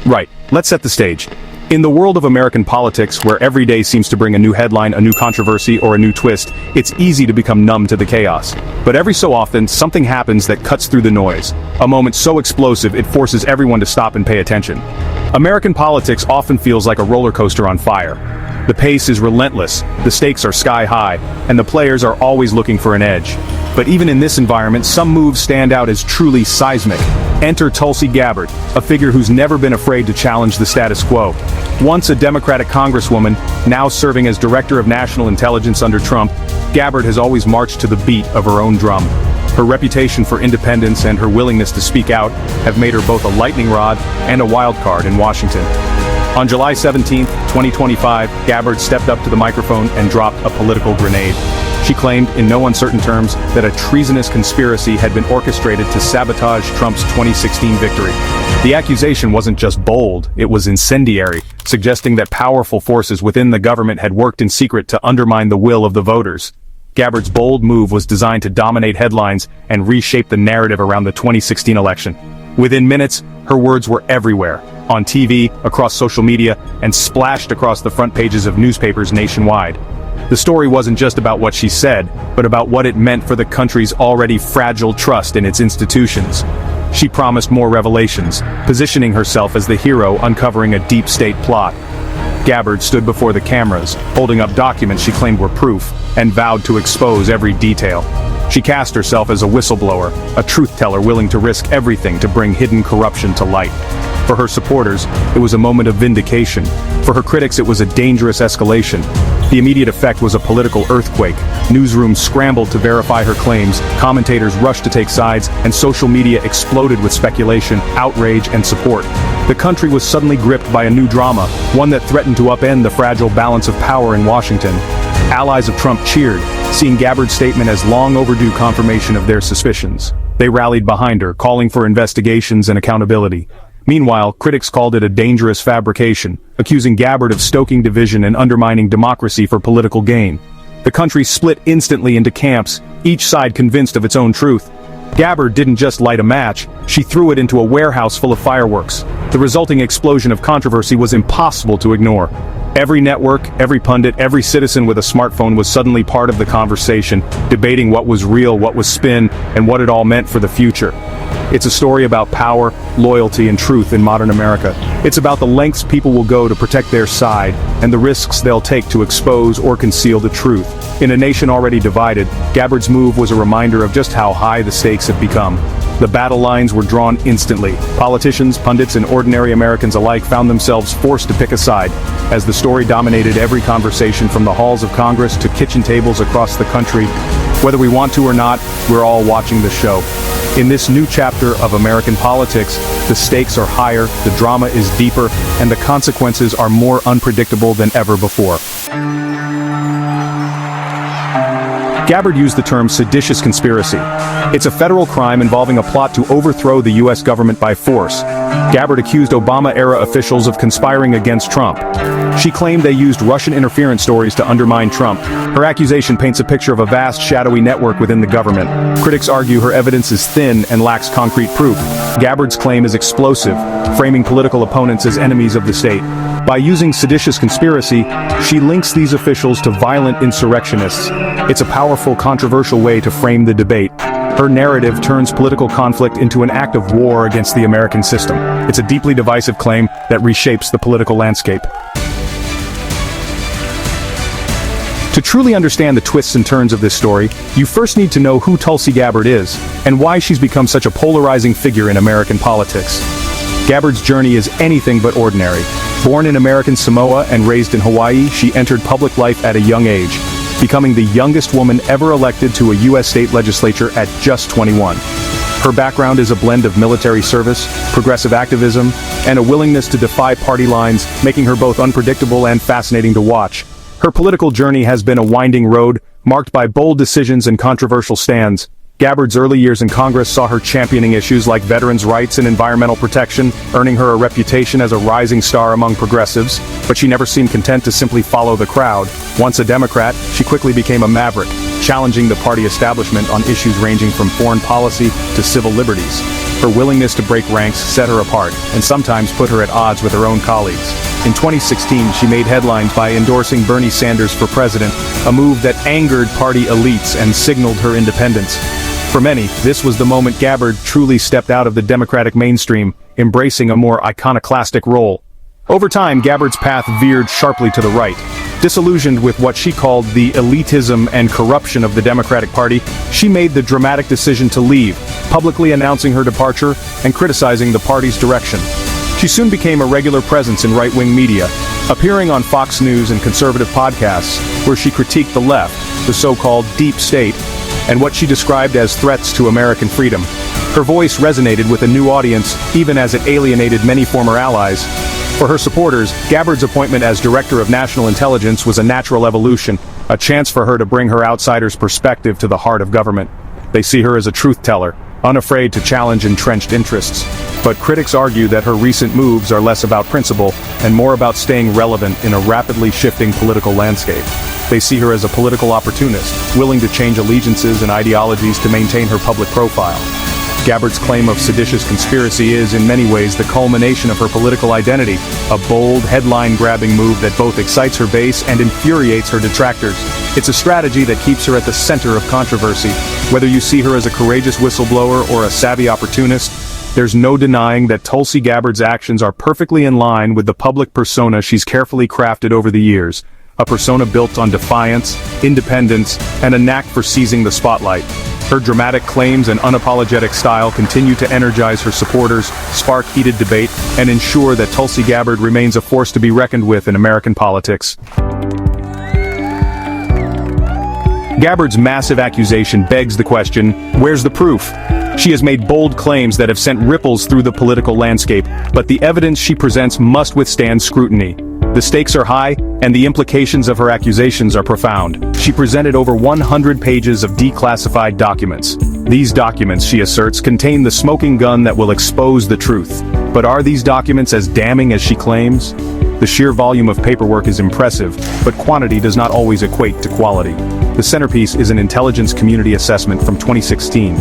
Right, let's set the stage. In the world of American politics, where every day seems to bring a new headline, a new controversy, or a new twist, it's easy to become numb to the chaos. But every so often, something happens that cuts through the noise. A moment so explosive, it forces everyone to stop and pay attention. American politics often feels like a roller coaster on fire. The pace is relentless, the stakes are sky high, and the players are always looking for an edge. But even in this environment, some moves stand out as truly seismic. Enter Tulsi Gabbard, a figure who's never been afraid to challenge the status quo. Once a Democratic Congresswoman, now serving as Director of National Intelligence under Trump, Gabbard has always marched to the beat of her own drum. Her reputation for independence and her willingness to speak out have made her both a lightning rod and a wild card in Washington. On July 17, 2025, Gabbard stepped up to the microphone and dropped a political grenade. She claimed, in no uncertain terms, that a treasonous conspiracy had been orchestrated to sabotage Trump's 2016 victory. The accusation wasn't just bold, it was incendiary, suggesting that powerful forces within the government had worked in secret to undermine the will of the voters. Gabbard's bold move was designed to dominate headlines and reshape the narrative around the 2016 election. Within minutes, her words were everywhere, on TV, across social media, and splashed across the front pages of newspapers nationwide. The story wasn't just about what she said, but about what it meant for the country's already fragile trust in its institutions. She promised more revelations, positioning herself as the hero uncovering a deep state plot. Gabbard stood before the cameras, holding up documents she claimed were proof, and vowed to expose every detail. She cast herself as a whistleblower, a truth-teller willing to risk everything to bring hidden corruption to light. For her supporters, it was a moment of vindication. For her critics, it was a dangerous escalation. The immediate effect was a political earthquake. Newsrooms scrambled to verify her claims, commentators rushed to take sides, and social media exploded with speculation, outrage, and support. The country was suddenly gripped by a new drama, one that threatened to upend the fragile balance of power in Washington. Allies of Trump cheered, seeing Gabbard's statement as long overdue confirmation of their suspicions. They rallied behind her, calling for investigations and accountability. Meanwhile, critics called it a dangerous fabrication, accusing Gabbard of stoking division and undermining democracy for political gain. The country split instantly into camps, each side convinced of its own truth. Gabbard didn't just light a match, she threw it into a warehouse full of fireworks. The resulting explosion of controversy was impossible to ignore. Every network, every pundit, every citizen with a smartphone was suddenly part of the conversation, debating what was real, what was spin, and what it all meant for the future. It's a story about power, loyalty, and truth in modern America. It's about the lengths people will go to protect their side, and the risks they'll take to expose or conceal the truth. In a nation already divided, Gabbard's move was a reminder of just how high the stakes have become. The battle lines were drawn instantly. Politicians, pundits, and ordinary Americans alike found themselves forced to pick a side, as the story dominated every conversation from the halls of Congress to kitchen tables across the country. Whether we want to or not, we're all watching the show. In this new chapter of American politics, the stakes are higher, the drama is deeper, and the consequences are more unpredictable than ever before. Gabbard used the term seditious conspiracy. It's a federal crime involving a plot to overthrow the U.S. government by force. Gabbard accused Obama-era officials of conspiring against Trump. She claimed they used Russian interference stories to undermine Trump. Her accusation paints a picture of a vast, shadowy network within the government. Critics argue her evidence is thin and lacks concrete proof. Gabbard's claim is explosive, framing political opponents as enemies of the state. By using seditious conspiracy, she links these officials to violent insurrectionists. It's a powerful, controversial way to frame the debate. Her narrative turns political conflict into an act of war against the American system. It's a deeply divisive claim that reshapes the political landscape. To truly understand the twists and turns of this story, you first need to know who Tulsi Gabbard is, and why she's become such a polarizing figure in American politics. Gabbard's journey is anything but ordinary. Born in American Samoa and raised in Hawaii, she entered public life at a young age, becoming the youngest woman ever elected to a U.S. state legislature at just 21. Her background is a blend of military service, progressive activism, and a willingness to defy party lines, making her both unpredictable and fascinating to watch. Her political journey has been a winding road, marked by bold decisions and controversial stands. Gabbard's early years in Congress saw her championing issues like veterans' rights and environmental protection, earning her a reputation as a rising star among progressives, but she never seemed content to simply follow the crowd. Once a Democrat, she quickly became a maverick, challenging the party establishment on issues ranging from foreign policy to civil liberties. Her willingness to break ranks set her apart, and sometimes put her at odds with her own colleagues. In 2016, she made headlines by endorsing Bernie Sanders for president, a move that angered party elites and signaled her independence. For many, this was the moment Gabbard truly stepped out of the Democratic mainstream, embracing a more iconoclastic role. Over time, Gabbard's path veered sharply to the right. Disillusioned with what she called the elitism and corruption of the Democratic Party, she made the dramatic decision to leave, publicly announcing her departure and criticizing the party's direction. She soon became a regular presence in right-wing media, appearing on Fox News and conservative podcasts, where she critiqued the left, the so-called deep state, and what she described as threats to American freedom. Her voice resonated with a new audience, even as it alienated many former allies. For her supporters, Gabbard's appointment as Director of National Intelligence was a natural evolution, a chance for her to bring her outsider's perspective to the heart of government. They see her as a truth-teller, unafraid to challenge entrenched interests. But critics argue that her recent moves are less about principle and more about staying relevant in a rapidly shifting political landscape. They see her as a political opportunist, willing to change allegiances and ideologies to maintain her public profile. Gabbard's claim of seditious conspiracy is, in many ways, the culmination of her political identity, a bold, headline-grabbing move that both excites her base and infuriates her detractors. It's a strategy that keeps her at the center of controversy. Whether you see her as a courageous whistleblower or a savvy opportunist, there's no denying that Tulsi Gabbard's actions are perfectly in line with the public persona she's carefully crafted over the years, a persona built on defiance, independence, and a knack for seizing the spotlight. Her dramatic claims and unapologetic style continue to energize her supporters, spark heated debate, and ensure that Tulsi Gabbard remains a force to be reckoned with in American politics. Gabbard's massive accusation begs the question, where's the proof? She has made bold claims that have sent ripples through the political landscape, but the evidence she presents must withstand scrutiny. The stakes are high, and the implications of her accusations are profound. She presented over 100 pages of declassified documents. These documents, she asserts, contain the smoking gun that will expose the truth. But are these documents as damning as she claims? The sheer volume of paperwork is impressive, but quantity does not always equate to quality. The centerpiece is an intelligence community assessment from 2016.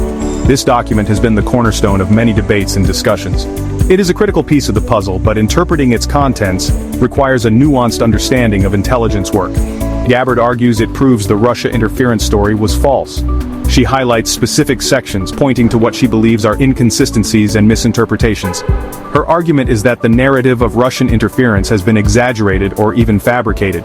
This document has been the cornerstone of many debates and discussions. It is a critical piece of the puzzle, but interpreting its contents requires a nuanced understanding of intelligence work. Gabbard argues it proves the Russia interference story was false. She highlights specific sections pointing to what she believes are inconsistencies and misinterpretations. Her argument is that the narrative of Russian interference has been exaggerated or even fabricated.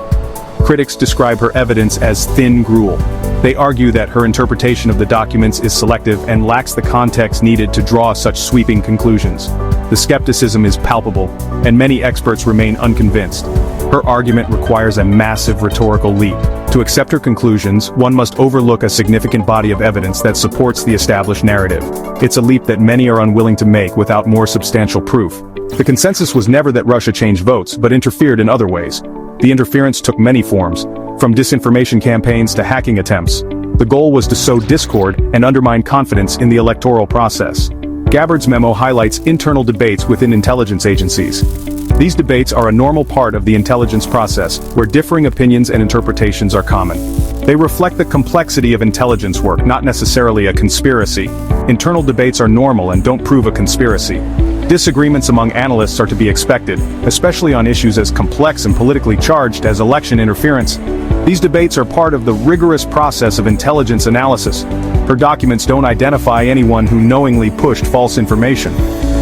Critics describe her evidence as thin gruel. They argue that her interpretation of the documents is selective and lacks the context needed to draw such sweeping conclusions. The skepticism is palpable, and many experts remain unconvinced. Her argument requires a massive rhetorical leap. To accept her conclusions, one must overlook a significant body of evidence that supports the established narrative. It's a leap that many are unwilling to make without more substantial proof. The consensus was never that Russia changed votes, but interfered in other ways. The interference took many forms, from disinformation campaigns to hacking attempts. The goal was to sow discord and undermine confidence in the electoral process. Gabbard's memo highlights internal debates within intelligence agencies. These debates are a normal part of the intelligence process, where differing opinions and interpretations are common. They reflect the complexity of intelligence work, not necessarily a conspiracy. Internal debates are normal and don't prove a conspiracy. Disagreements among analysts are to be expected, especially on issues as complex and politically charged as election interference. These debates are part of the rigorous process of intelligence analysis. Her documents don't identify anyone who knowingly pushed false information.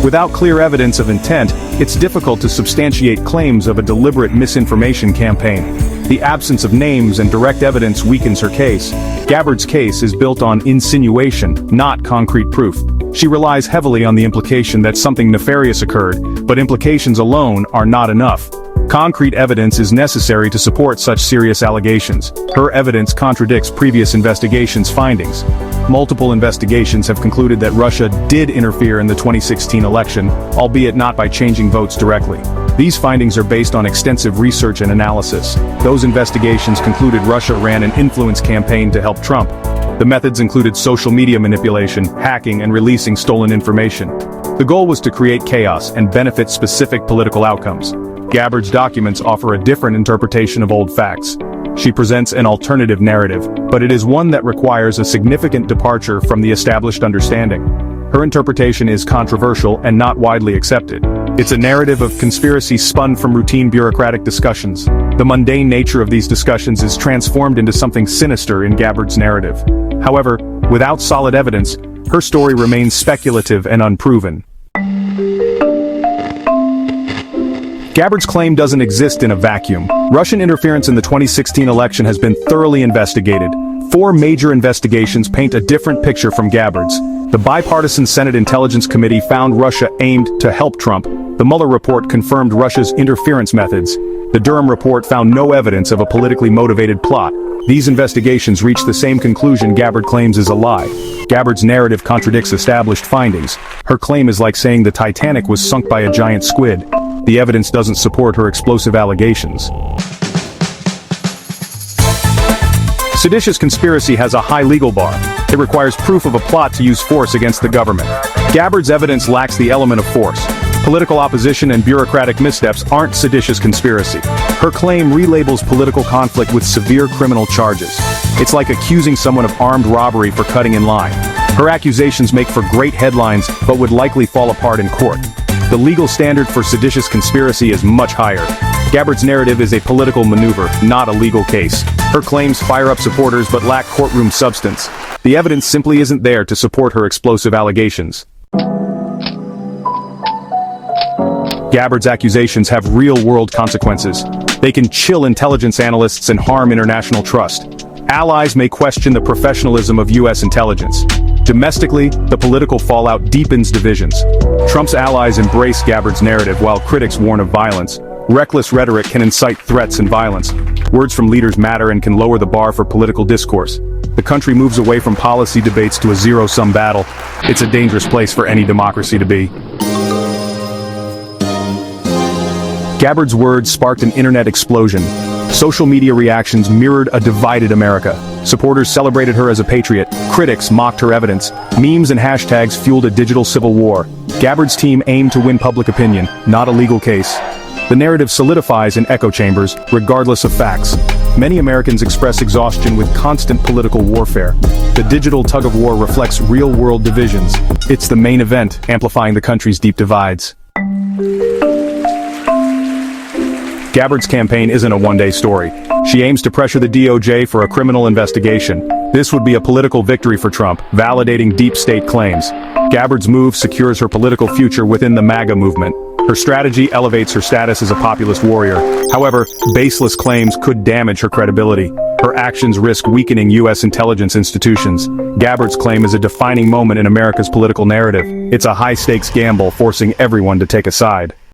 Without clear evidence of intent, it's difficult to substantiate claims of a deliberate misinformation campaign. The absence of names and direct evidence weakens her case. Gabbard's case is built on insinuation, not concrete proof. She relies heavily on the implication that something nefarious occurred, but implications alone are not enough. Concrete evidence is necessary to support such serious allegations. Her evidence contradicts previous investigations' findings. Multiple investigations have concluded that Russia did interfere in the 2016 election, albeit not by changing votes directly. These findings are based on extensive research and analysis. Those investigations concluded Russia ran an influence campaign to help Trump. The methods included social media manipulation, hacking, and releasing stolen information. The goal was to create chaos and benefit specific political outcomes. Gabbard's documents offer a different interpretation of old facts. She presents an alternative narrative, but it is one that requires a significant departure from the established understanding. Her interpretation is controversial and not widely accepted. It's a narrative of conspiracy spun from routine bureaucratic discussions. The mundane nature of these discussions is transformed into something sinister in Gabbard's narrative. However, without solid evidence, her story remains speculative and unproven. Gabbard's claim doesn't exist in a vacuum. Russian interference in the 2016 election has been thoroughly investigated. 4 major investigations paint a different picture from Gabbard's. The bipartisan Senate Intelligence Committee found Russia aimed to help Trump. The Mueller report confirmed Russia's interference methods. The Durham report found no evidence of a politically motivated plot. These investigations reach the same conclusion Gabbard claims is a lie. Gabbard's narrative contradicts established findings. Her claim is like saying the Titanic was sunk by a giant squid. The evidence doesn't support her explosive allegations. Seditious conspiracy has a high legal bar. It requires proof of a plot to use force against the government. Gabbard's evidence lacks the element of force. Political opposition and bureaucratic missteps aren't seditious conspiracy. Her claim relabels political conflict with severe criminal charges. It's like accusing someone of armed robbery for cutting in line. Her accusations make for great headlines, but would likely fall apart in court. The legal standard for seditious conspiracy is much higher. Gabbard's narrative is a political maneuver, not a legal case. Her claims fire up supporters but lack courtroom substance. The evidence simply isn't there to support her explosive allegations. Gabbard's accusations have real-world consequences. They can chill intelligence analysts and harm international trust. Allies may question the professionalism of U.S. intelligence. Domestically, the political fallout deepens divisions. Trump's allies embrace Gabbard's narrative while critics warn of violence. Reckless rhetoric can incite threats and violence. Words from leaders matter and can lower the bar for political discourse. The country moves away from policy debates to a zero-sum battle. It's a dangerous place for any democracy to be. Gabbard's words sparked an internet explosion. Social media reactions mirrored a divided America. Supporters celebrated her as a patriot. Critics mocked her evidence. Memes and hashtags fueled a digital civil war. Gabbard's team aimed to win public opinion, not a legal case. The narrative solidifies in echo chambers, regardless of facts. Many Americans express exhaustion with constant political warfare. The digital tug-of-war reflects real-world divisions. It's the main event, amplifying the country's deep divides. Gabbard's campaign isn't a one-day story. She aims to pressure the DOJ for a criminal investigation. This would be a political victory for Trump, validating deep state claims. Gabbard's move secures her political future within the MAGA movement. Her strategy elevates her status as a populist warrior. However, baseless claims could damage her credibility. Her actions risk weakening U.S. intelligence institutions. Gabbard's claim is a defining moment in America's political narrative. It's a high-stakes gamble, forcing everyone to take a side.